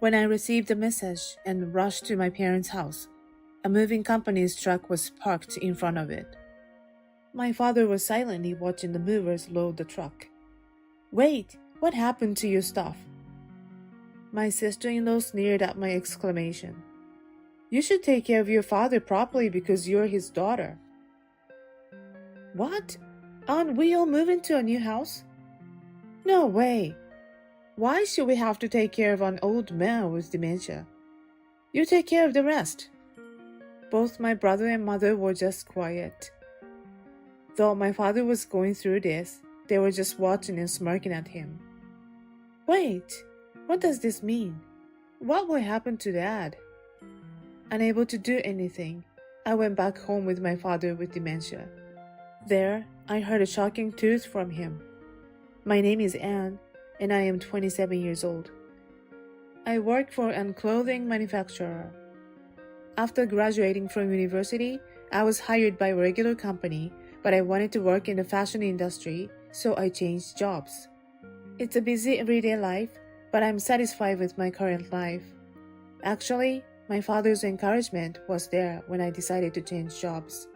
When I received the message and rushed to my parents' house, a moving company's truck was parked in front of it. My father was silently watching the movers load the truck. "Wait, what happened to your stuff?" My sister-in-law sneered at my exclamation. "You should take care of your father properly because you're his daughter." "What? Aren't we all moving to a new house?" "No way. Why should we have to take care of an old man with dementia? You take care of the rest." Both my brother and mother were just quiet. Though my father was going through this, they were just watching and smirking at him. "Wait, what does this mean? What will happen to Dad?" Unable to do anything, I went back home with my father with dementia. There, I heard a shocking truth from him. "My name is Anne, and I am 27 years old. I work for a clothing manufacturer. After graduating from university, I was hired by a regular company, but I wanted to work in the fashion industry, so I changed jobs. It's a busy everyday life, but I'm satisfied with my current life. Actually, my father's encouragement was there when I decided to change jobs.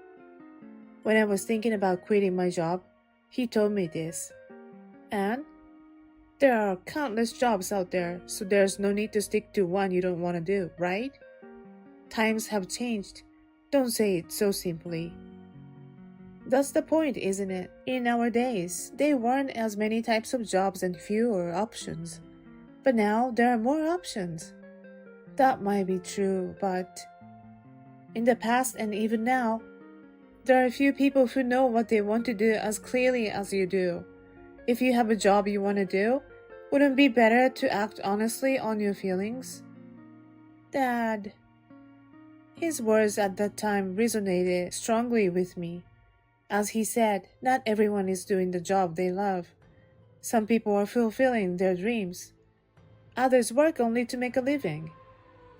When I was thinking about quitting my job, he told me this. "And there are countless jobs out there, so there's no need to stick to one you don't want to do, right? Times have changed. Don't say it so simply." That's the point, isn't it? In our days, there weren't as many types of jobs and fewer options. But now there are more options. That might be true, but in the past and even now, there are few people who know what they want to do as clearly as you do. If you have a job you want to do, wouldn't it be better to act honestly on your feelings? Dad. His words at that time resonated strongly with me. As he said, not everyone is doing the job they love. Some people are fulfilling their dreams. Others work only to make a living.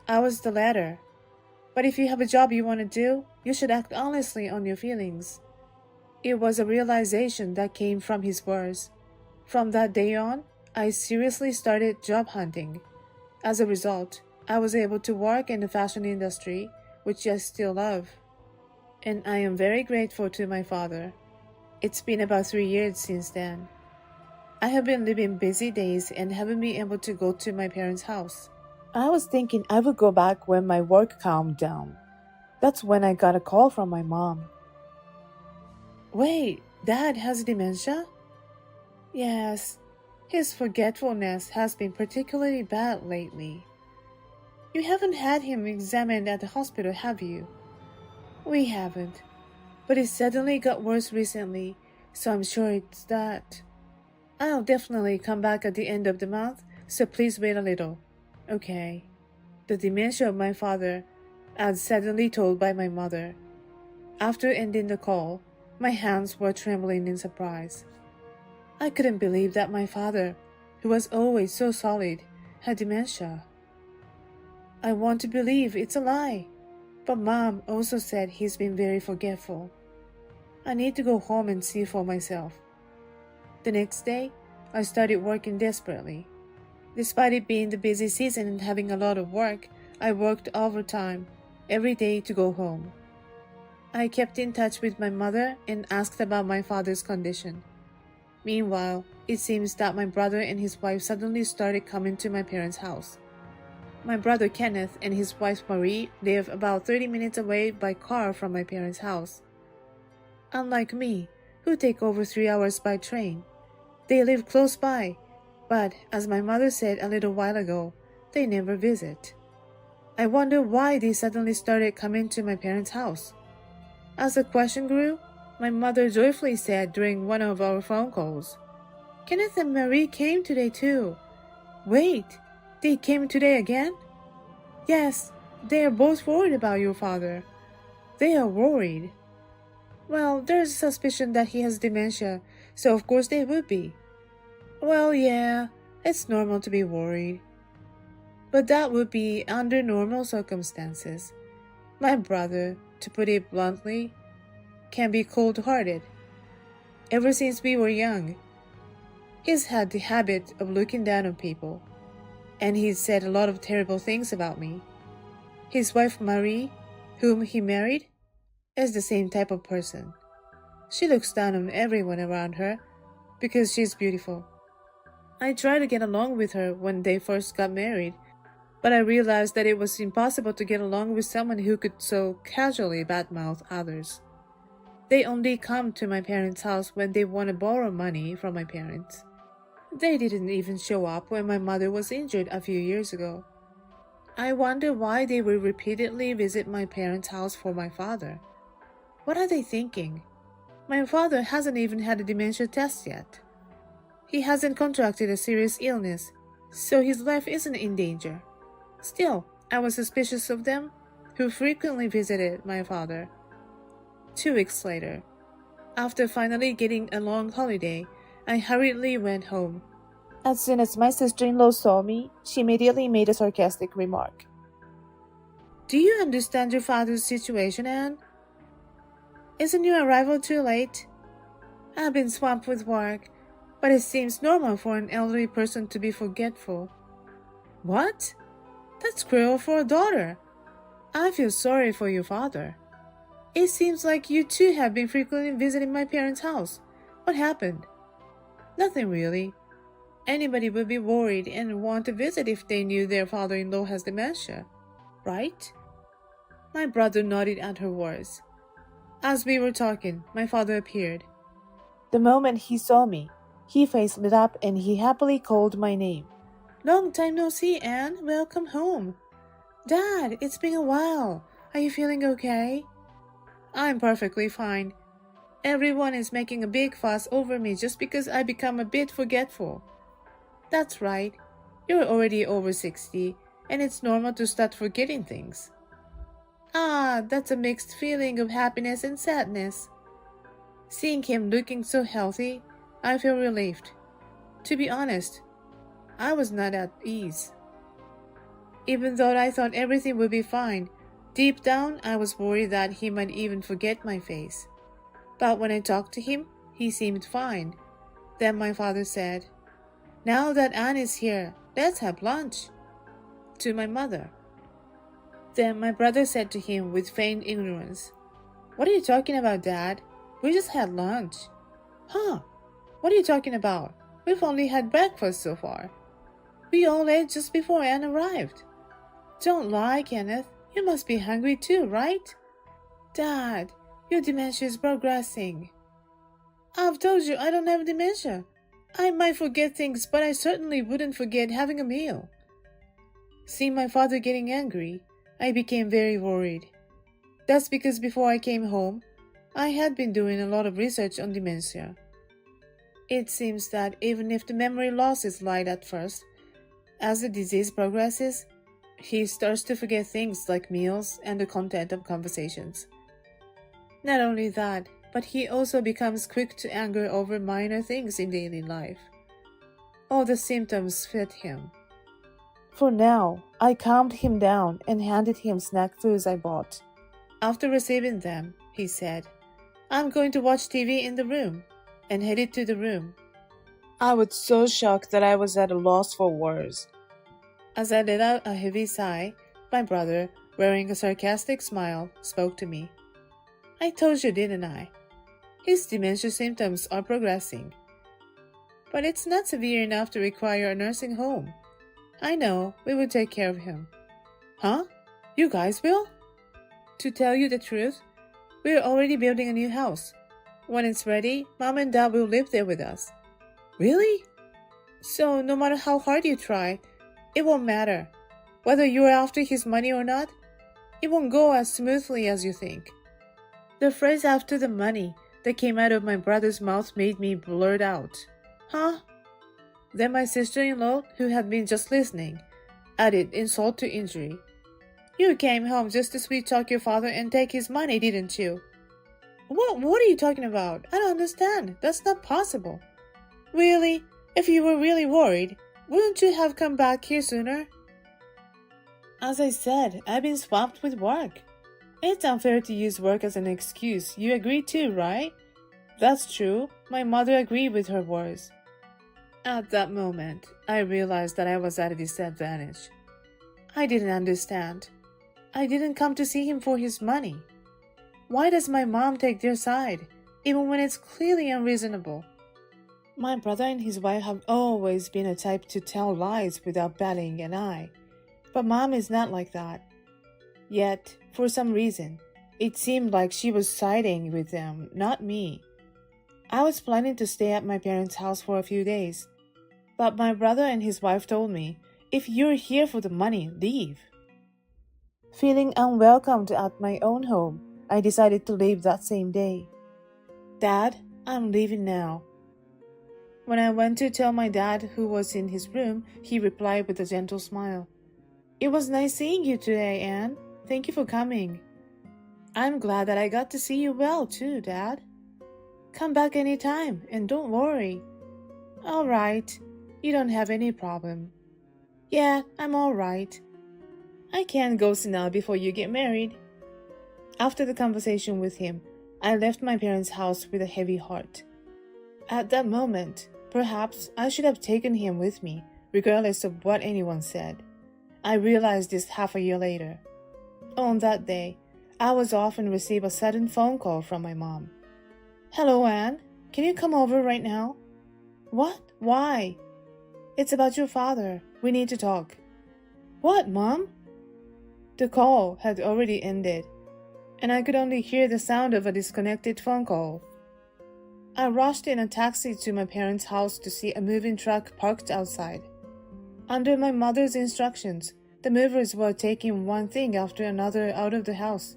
I was the latter. But if you have a job you want to do, you should act honestly on your feelings. It was a realization that came from his words. From that day on, I seriously started job hunting. As a result, I was able to work in the fashion industry, which I still love. And I am very grateful to my father. It's been about 3 years since then. I have been living busy days and haven't been able to go to my parents' house. I was thinking I would go back when my work calmed down. That's when I got a call from my mom. "Wait, Dad has dementia?" "Yes, his forgetfulness has been particularly bad lately." "You haven't had him examined at the hospital, have you?" "We haven't, but it suddenly got worse recently, so I'm sure it's that. I'll definitely come back at the end of the month, so please wait a little." "Okay." The dementia of my father, as suddenly told by my mother. After ending the call, my hands were trembling in surprise. I couldn't believe that my father, who was always so solid, had dementia. I want to believe it's a lie, but Mom also said he's been very forgetful. I need to go home and see for myself. The next day, I started working desperately. Despite it being the busy season and having a lot of work, I worked overtime every day to go home. I kept in touch with my mother and asked about my father's condition. Meanwhile, it seems that my brother and his wife suddenly started coming to my parents' house. My brother Kenneth and his wife Marie live about 30 minutes away by car from my parents' house. Unlike me, who take over 3 hours by train, they live close by, but as my mother said a little while ago, they never visit. I wonder why they suddenly started coming to my parents' house. As the question grew, my mother joyfully said during one of our phone calls, "Kenneth and Marie came today too." "Wait, they came today again?" "Yes, they are both worried about your father." "They are worried?" "Well, there's a suspicion that he has dementia, so of course they would be." "Well, yeah, it's normal to be worried. But that would be under normal circumstances. My brother, to put it bluntly, can be cold-hearted. Ever since we were young, he's had the habit of looking down on people. and he said a lot of terrible things about me. His wife Marie, whom he married, is the same type of person. She looks down on everyone around her because she's beautiful. I tried to get along with her when they first got married, but I realized that it was impossible to get along with someone who could so casually badmouth others. They only come to my parents' house when they want to borrow money from my parents. They didn't even show up when my mother was injured a few years ago. I wonder why they will repeatedly visit my parents' house for my father. What are they thinking? My father hasn't even had a dementia test yet. He hasn't contracted a serious illness, so his life isn't in danger. Still, I was suspicious of them, who frequently visited my father. 2 weeks later, after finally getting a long holiday, I hurriedly went home. As soon as my sister-in-law saw me, she immediately made a sarcastic remark. "Do you understand your father's situation, Anne? Isn't your arrival too late? I've been swamped with work, but it seems normal for an elderly person to be forgetful." "What? That's cruel for a daughter. I feel sorry for your father. It seems like you too have been frequently visiting my parents' house. What happened?" "Nothing really. Anybody would be worried and want to visit if they knew their father-in-law has dementia, right?" My brother nodded at her words. As we were talking, my father appeared. The moment he saw me, his face lit up and he happily called my name. "Long time no see, Anne. Welcome home." "Dad, it's been a while. Are you feeling okay?" "I'm perfectly fine. Everyone is making a big fuss over me just because I become a bit forgetful." "That's right. You're already over 60, and it's normal to start forgetting things." That's a mixed feeling of happiness and sadness." Seeing him looking so healthy, I feel relieved. To be honest, I was not at ease. Even though I thought everything would be fine, deep down I was worried that he might even forget my face. But when I talked to him, he seemed fine. Then my father said, "Now that Anne is here, let's have lunch," to my mother. Then my brother said to him with feigned ignorance, "What are you talking about, Dad? We just had lunch." "Huh? What are you talking about? We've only had breakfast so far. We all ate just before Anne arrived." "Don't lie, Kenneth. You must be hungry too, right?" "Dad, your dementia is progressing." "I've told you I don't have dementia. I might forget things, but I certainly wouldn't forget having a meal." Seeing my father getting angry, I became very worried. That's because before I came home, I had been doing a lot of research on dementia. It seems that even if the memory loss is light at first, as the disease progresses, he starts to forget things like meals and the content of conversations. Not only that, but he also becomes quick to anger over minor things in daily life. All the symptoms fit him. For now, I calmed him down and handed him snack foods I bought. After receiving them, he said, "I'm going to watch TV in the room," and headed to the room. I was so shocked that I was at a loss for words. As I let out a heavy sigh, my brother, wearing a sarcastic smile, spoke to me. "I told you, didn't I? His dementia symptoms are progressing. But it's not severe enough to require a nursing home. I know, we will take care of him." "Huh? You guys will?" "To tell you the truth, we're already building a new house. When it's ready, Mom and Dad will live there with us." "Really?" "So no matter how hard you try, it won't matter. Whether you're after his money or not, it won't go as smoothly as you think." The phrase "after the money" that came out of my brother's mouth made me blurt out, "Huh?" Then my sister-in-law, who had been just listening, added insult to injury. "You came home just to sweet-talk your father and take his money, didn't you?" What are you talking about? I don't understand. That's not possible." "Really? If you were really worried, wouldn't you have come back here sooner?" "As I said, I've been swamped with work. It's unfair to use work as an excuse. You agree too, right?" "That's true. My mother agreed with her words." At that moment, I realized that I was at a disadvantage. I didn't understand. I didn't come to see him for his money. Why does my mom take their side, even when it's clearly unreasonable? My brother and his wife have always been a type to tell lies without batting an eye, but mom is not like that. Yet, for some reason, it seemed like she was siding with them, not me. I was planning to stay at my parents' house for a few days, but my brother and his wife told me, "If you're here for the money, leave." Feeling unwelcomed at my own home, I decided to leave that same day. "Dad, I'm leaving now." When I went to tell my dad, who was in his room, he replied with a gentle smile. "It was nice seeing you today, Anne. Thank you for coming." "I'm glad that I got to see you well too, Dad. Come back anytime and don't worry." "All right. You don't have any problem." "Yeah, I'm all right. I can't go now before you get married." After the conversation with him, I left my parents' house with a heavy heart. At that moment, perhaps I should have taken him with me, regardless of what anyone said. I realized this half a year later. On that day, I was often receive a sudden phone call from my mom. "Hello, Anne. Can you come over right now?" "What? Why?" "It's about your father. We need to talk." "What, Mom?" The call had already ended, and I could only hear the sound of a disconnected phone call. I rushed in a taxi to my parents' house to see a moving truck parked outside. Under my mother's instructions, the movers were taking one thing after another out of the house.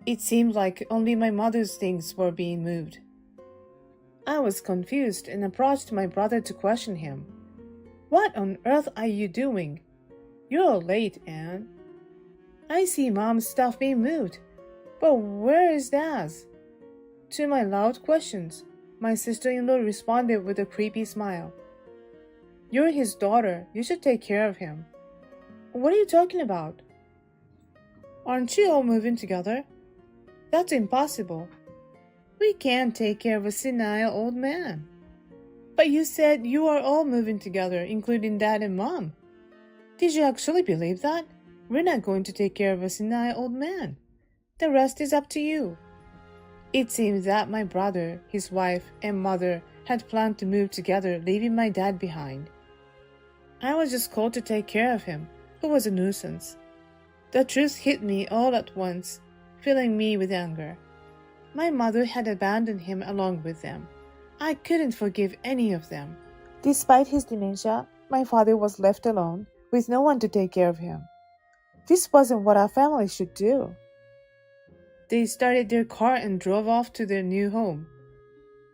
It seemed like only my mother's things were being moved. I was confused and approached my brother to question him. "What on earth are you doing? You're late, Anne. I see Mom's stuff being moved, but where is Dad's?" To my loud questions, my sister-in-law responded with a creepy smile. "You're his daughter. You should take care of him." "What are you talking about? Aren't you all moving together? That's impossible. We can't take care of a senile old man." "But you said you are all moving together, including Dad and Mom. Did you actually believe that? We're not going to take care of a senile old man. The rest is up to you." It seems that my brother, his wife, and mother had planned to move together, leaving my dad behind. I was just called to take care of him, who was a nuisance. The truth hit me all at once, filling me with anger. My mother had abandoned him along with them. I couldn't forgive any of them. Despite his dementia, my father was left alone, with no one to take care of him. This wasn't what our family should do. They started their car and drove off to their new home.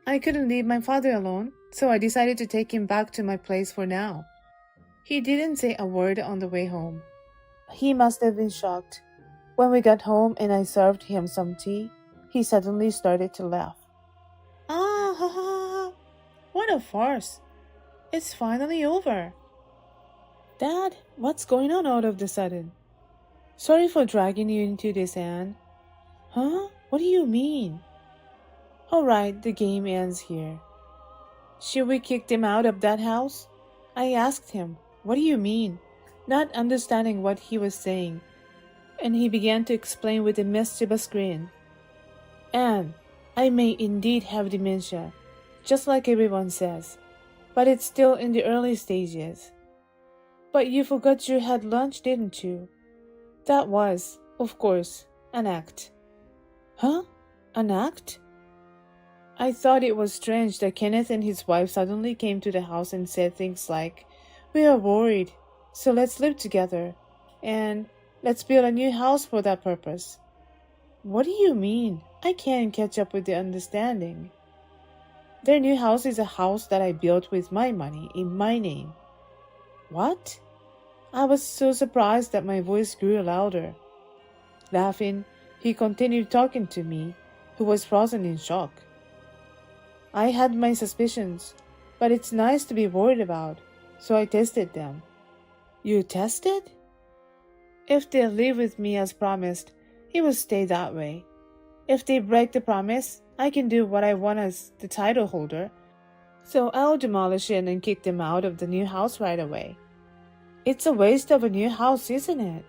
I couldn't leave my father alone, so I decided to take him back to my place for now. He didn't say a word on the way home. He must have been shocked. When we got home and I served him some tea, he suddenly started to laugh. "Ah, ha, ha, ha. What a farce. It's finally over." "Dad, what's going on all of a sudden?" "Sorry for dragging you into this, Anne." "Huh? What do you mean?" "All right, the game ends here. Should we kick them out of that house?" I asked him, "What do you mean?" not understanding what he was saying, and he began to explain with a mischievous grin. "Anne, I may indeed have dementia, just like everyone says, but it's still in the early stages." "But you forgot you had lunch, didn't you?" That was, of course, an act. "Huh? An act?" I thought it was strange that Kenneth and his wife suddenly came to the house and said things like, "We are worried, so let's live together, and let's build a new house for that purpose." What do you mean? I can't catch up with the understanding. Their new house is a house that I built with my money, in my name. What? I was so surprised that my voice grew louder. Laughing, he continued talking to me, who was frozen in shock. I had my suspicions, but it's nice to be worried about, so I tested them. You tested? If they live with me as promised, it will stay that way. If they break the promise, I can do what I want as the title holder. So I'll demolish it and kick them out of the new house right away. It's a waste of a new house, isn't it?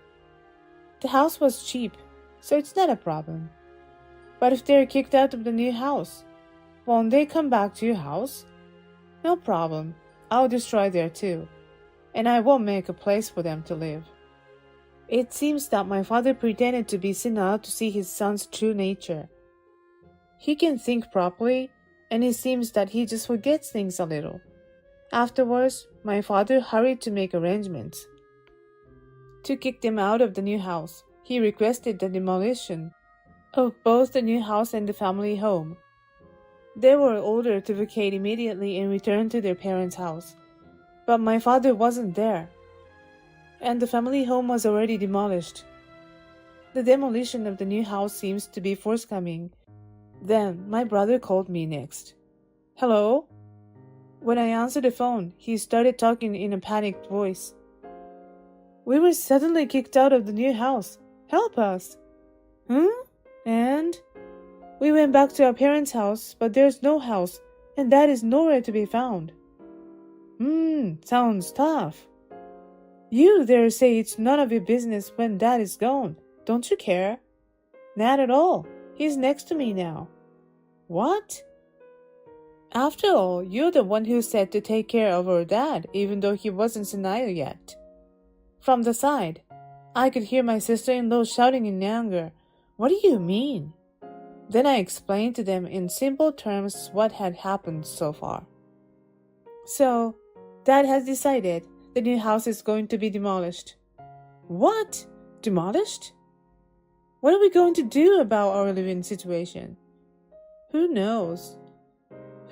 The house was cheap, so it's not a problem. But if they're kicked out of the new house, won't they come back to your house? No problem. I'll destroy there too, and I won't make a place for them to live. It seems that my father pretended to be senile to see his son's true nature. He can think properly, and it seems that he just forgets things a little. Afterwards, my father hurried to make arrangements. To kick them out of the new house, he requested the demolition of both the new house and the family home. They were ordered to vacate immediately and return to their parents' house, but my father wasn't there, and the family home was already demolished. The demolition of the new house seems to be forthcoming. Then my brother called me next. Hello? When I answered the phone, he started talking in a panicked voice. We were suddenly kicked out of the new house. Help us! And? We went back to our parents' house, but there's no house, and Dad is nowhere to be found. Sounds tough. You there say it's none of your business when Dad is gone. Don't you care? Not at all. He's next to me now. What? After all, you're the one who said to take care of our dad, even though he wasn't senile yet. From the side, I could hear my sister-in-law shouting in anger. What do you mean? Then I explained to them in simple terms what had happened so far. So, Dad has decided the new house is going to be demolished. What? Demolished? What are we going to do about our living situation? Who knows?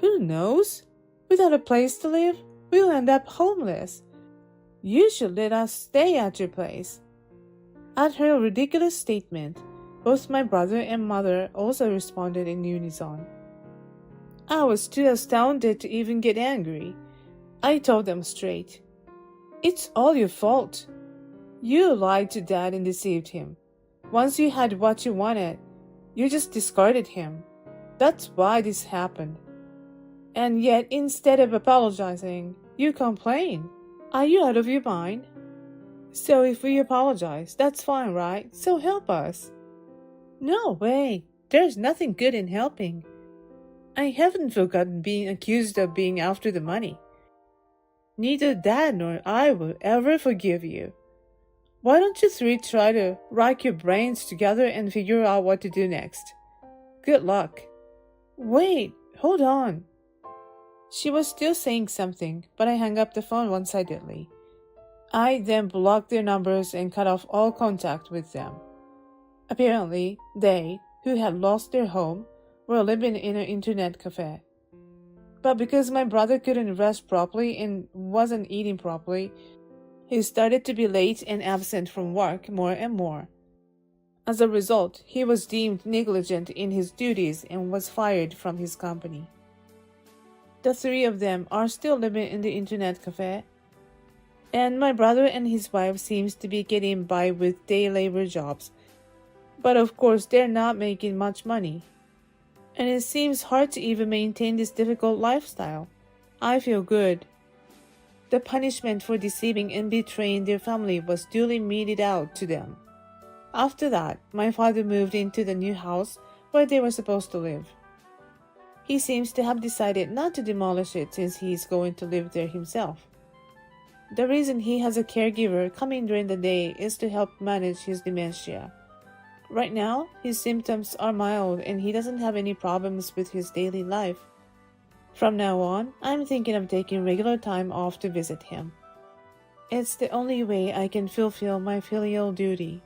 Who knows? Without a place to live, we'll end up homeless. You should let us stay at your place. At her ridiculous statement, both my brother and mother also responded in unison. I was too astounded to even get angry. I told them straight. It's all your fault. You lied to Dad and deceived him. Once you had what you wanted, you just discarded him. That's why this happened. And yet, instead of apologizing, you complain. Are you out of your mind? So if we apologize, that's fine, right? So help us. No way. There's nothing good in helping. I haven't forgotten being accused of being after the money. Neither Dad nor I will ever forgive you. Why don't you three try to rack your brains together and figure out what to do next? Good luck. Wait, hold on. She was still saying something, but I hung up the phone one-sidedly. I then blocked their numbers and cut off all contact with them. Apparently, they, who had lost their home, were living in an internet cafe. But because my brother couldn't rest properly and wasn't eating properly, he started to be late and absent from work more and more. As a result, he was deemed negligent in his duties and was fired from his company. The three of them are still living in the internet cafe, and my brother and his wife seems to be getting by with day labor jobs. But of course, they're not making much money. And it seems hard to even maintain this difficult lifestyle. I feel good. The punishment for deceiving and betraying their family was duly meted out to them. After that, my father moved into the new house where they were supposed to live. He seems to have decided not to demolish it since he is going to live there himself. The reason he has a caregiver coming during the day is to help manage his dementia. Right now, his symptoms are mild and he doesn't have any problems with his daily life. From now on, I'm thinking of taking regular time off to visit him. It's the only way I can fulfill my filial duty.